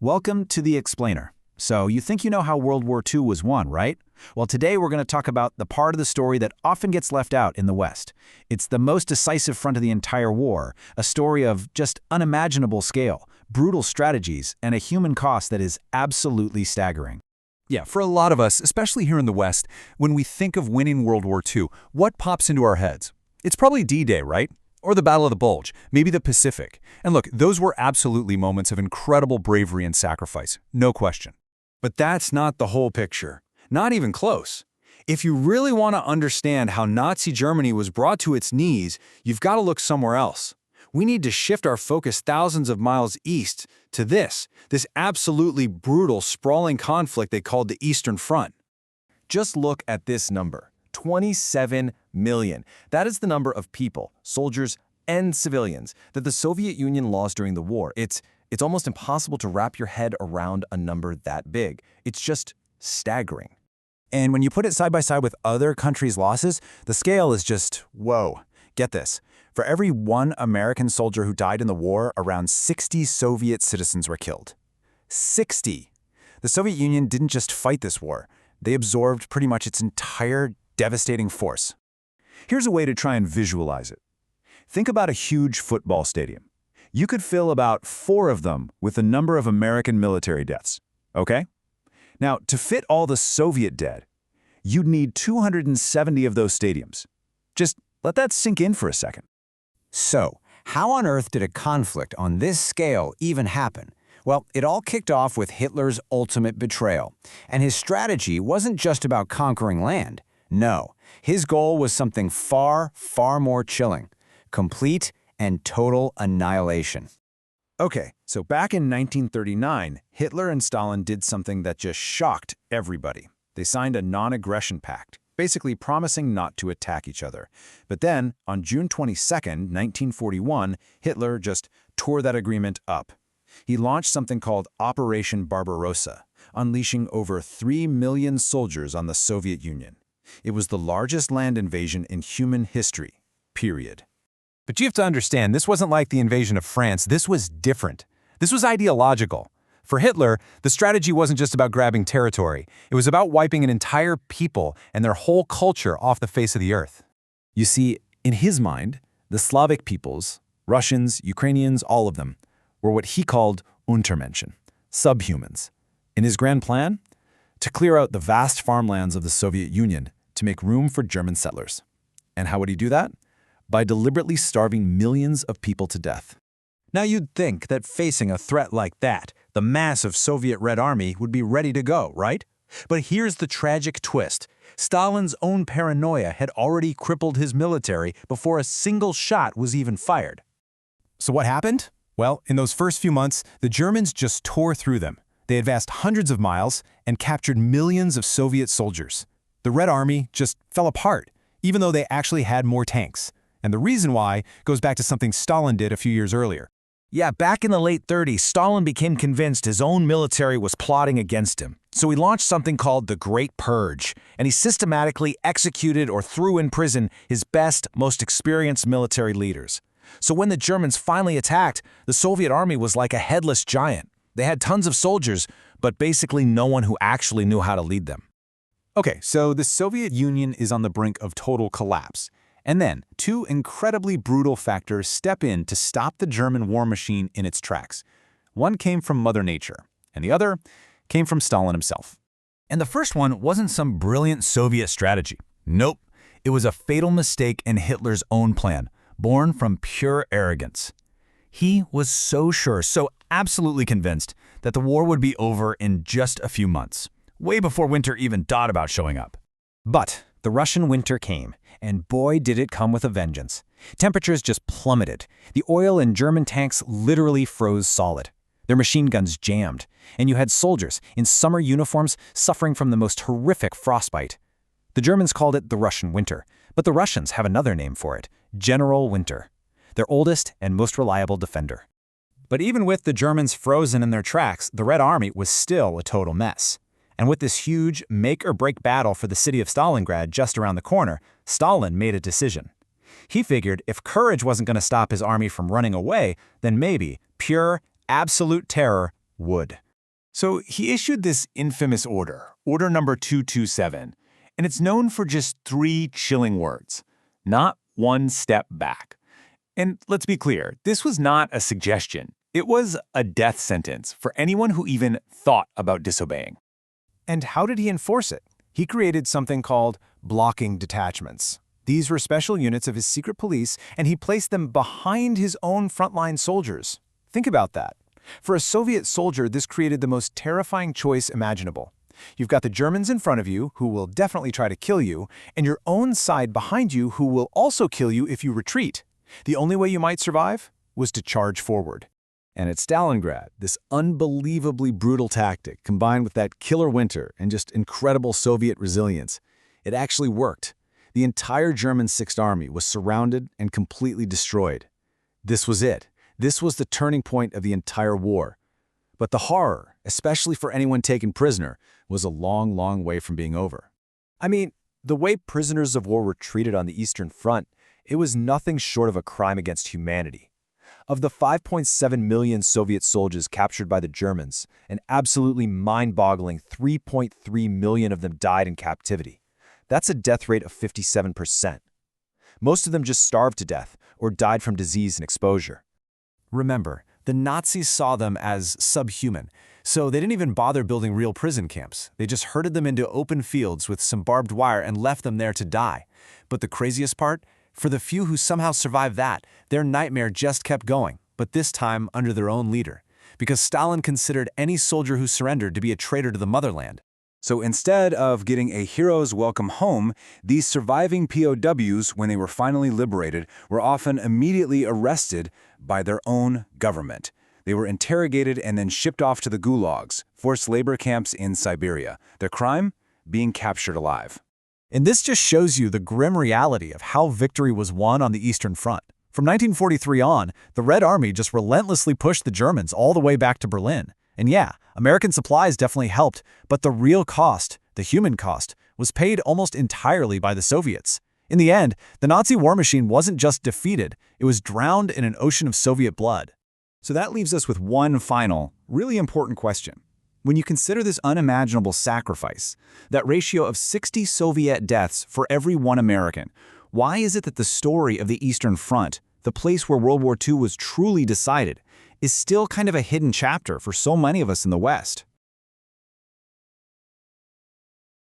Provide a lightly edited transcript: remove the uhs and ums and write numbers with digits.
Welcome to The Explainer. So, you think you know how World War II was won, right? Well, today we're going to talk about the part of the story that often gets left out in the West. It's the most decisive front of the entire war, a story of just unimaginable scale, brutal strategies, and a human cost that is absolutely staggering. Yeah, for a lot of us, especially here in the West, when we think of winning World War II, what pops into our heads? It's probably D-Day, right? Or the Battle of the Bulge, maybe the Pacific. And look, those were absolutely moments of incredible bravery and sacrifice, no question. But that's not the whole picture. Not even close. If you really want to understand how Nazi Germany was brought to its knees, you've got to look somewhere else. We need to shift our focus thousands of miles east to this absolutely brutal, sprawling conflict they called the Eastern Front. Just look at this number, 27 million. That is the number of people, soldiers and civilians, that the Soviet Union lost during the war. It's almost impossible to wrap your head around a number that big. It's just staggering. And when you put it side by side with other countries' losses, the scale is just, whoa. Get this. For every one American soldier who died in the war, around 60 Soviet citizens were killed. 60! The Soviet Union didn't just fight this war. They absorbed pretty much its entire devastating force. Here's a way to try and visualize it. Think about a huge football stadium. You could fill about 4 of them with the number of American military deaths, okay? Now, to fit all the Soviet dead, you'd need 270 of those stadiums. Just let that sink in for a second. So, how on earth did a conflict on this scale even happen? Well, it all kicked off with Hitler's ultimate betrayal. And his strategy wasn't just about conquering land. No, his goal was something far, far more chilling. Complete and total annihilation. Okay, so back in 1939, Hitler and Stalin did something that just shocked everybody. They signed a non-aggression pact, basically promising not to attack each other. But then, on June 22, 1941, Hitler just tore that agreement up. He launched something called Operation Barbarossa, unleashing over 3 million soldiers on the Soviet Union. It was the largest land invasion in human history, period. But you have to understand, this wasn't like the invasion of France. This was different. This was ideological. For Hitler, the strategy wasn't just about grabbing territory. It was about wiping an entire people and their whole culture off the face of the earth. You see, in his mind, the Slavic peoples, Russians, Ukrainians, all of them, were what he called Untermenschen, subhumans. In his grand plan, to clear out the vast farmlands of the Soviet Union to make room for German settlers. And how would he do that? By deliberately starving millions of people to death. Now you'd think that facing a threat like that, the massive Soviet Red Army would be ready to go, right? But here's the tragic twist. Stalin's own paranoia had already crippled his military before a single shot was even fired. So what happened? Well, in those first few months, the Germans just tore through them. They advanced hundreds of miles and captured millions of Soviet soldiers. The Red Army just fell apart, even though they actually had more tanks. And the reason why goes back to something Stalin did a few years earlier. Yeah, back in the late 30s, Stalin became convinced his own military was plotting against him. So he launched something called the Great Purge, and he systematically executed or threw in prison his best, most experienced military leaders. So when the Germans finally attacked, the Soviet army was like a headless giant. They had tons of soldiers, but basically no one who actually knew how to lead them. Okay, so the Soviet Union is on the brink of total collapse. And then, 2 incredibly brutal factors step in to stop the German war machine in its tracks. One came from Mother Nature, and the other came from Stalin himself. And the first one wasn't some brilliant Soviet strategy. Nope. It was a fatal mistake in Hitler's own plan, born from pure arrogance. He was so sure, so absolutely convinced, that the war would be over in just a few months, way before winter even thought about showing up. But the Russian winter came, and boy did it come with a vengeance. Temperatures just plummeted. The oil in German tanks literally froze solid. Their machine guns jammed, and you had soldiers in summer uniforms suffering from the most horrific frostbite. The Germans called it the Russian winter, but the Russians have another name for it, General Winter, their oldest and most reliable defender. But even with the Germans frozen in their tracks, the Red Army was still a total mess. And with this huge make-or-break battle for the city of Stalingrad just around the corner, Stalin made a decision. He figured if courage wasn't going to stop his army from running away, then maybe pure, absolute terror would. So he issued this infamous order, Order number 227, and it's known for just 3 chilling words: not one step back. And let's be clear, this was not a suggestion. It was a death sentence for anyone who even thought about disobeying. And how did he enforce it? He created something called blocking detachments. These were special units of his secret police, and he placed them behind his own frontline soldiers. Think about that. For a Soviet soldier, this created the most terrifying choice imaginable. You've got the Germans in front of you, who will definitely try to kill you, and your own side behind you, who will also kill you if you retreat. The only way you might survive was to charge forward. And at Stalingrad, this unbelievably brutal tactic, combined with that killer winter and just incredible Soviet resilience, it actually worked. The entire German Sixth Army was surrounded and completely destroyed. This was it. This was the turning point of the entire war. But the horror, especially for anyone taken prisoner, was a long, long way from being over. I mean, the way prisoners of war were treated on the Eastern Front, it was nothing short of a crime against humanity. Of the 5.7 million Soviet soldiers captured by the Germans, an absolutely mind-boggling 3.3 million of them died in captivity. That's a death rate of 57%. Most of them just starved to death or died from disease and exposure. Remember, the Nazis saw them as subhuman, so they didn't even bother building real prison camps. They just herded them into open fields with some barbed wire and left them there to die. But the craziest part? For the few who somehow survived that, their nightmare just kept going, but this time under their own leader, because Stalin considered any soldier who surrendered to be a traitor to the motherland. So instead of getting a hero's welcome home, these surviving POWs, when they were finally liberated, were often immediately arrested by their own government. They were interrogated and then shipped off to the gulags, forced labor camps in Siberia. Their crime? Being captured alive. And this just shows you the grim reality of how victory was won on the Eastern Front. From 1943 on, the Red Army just relentlessly pushed the Germans all the way back to Berlin. And yeah, American supplies definitely helped, but the real cost, the human cost, was paid almost entirely by the Soviets. In the end, the Nazi war machine wasn't just defeated, it was drowned in an ocean of Soviet blood. So that leaves us with one final, really important question. When you consider this unimaginable sacrifice, that ratio of 60 Soviet deaths for every 1 American, why is it that the story of the Eastern Front, the place where World War II was truly decided, is still kind of a hidden chapter for so many of us in the West?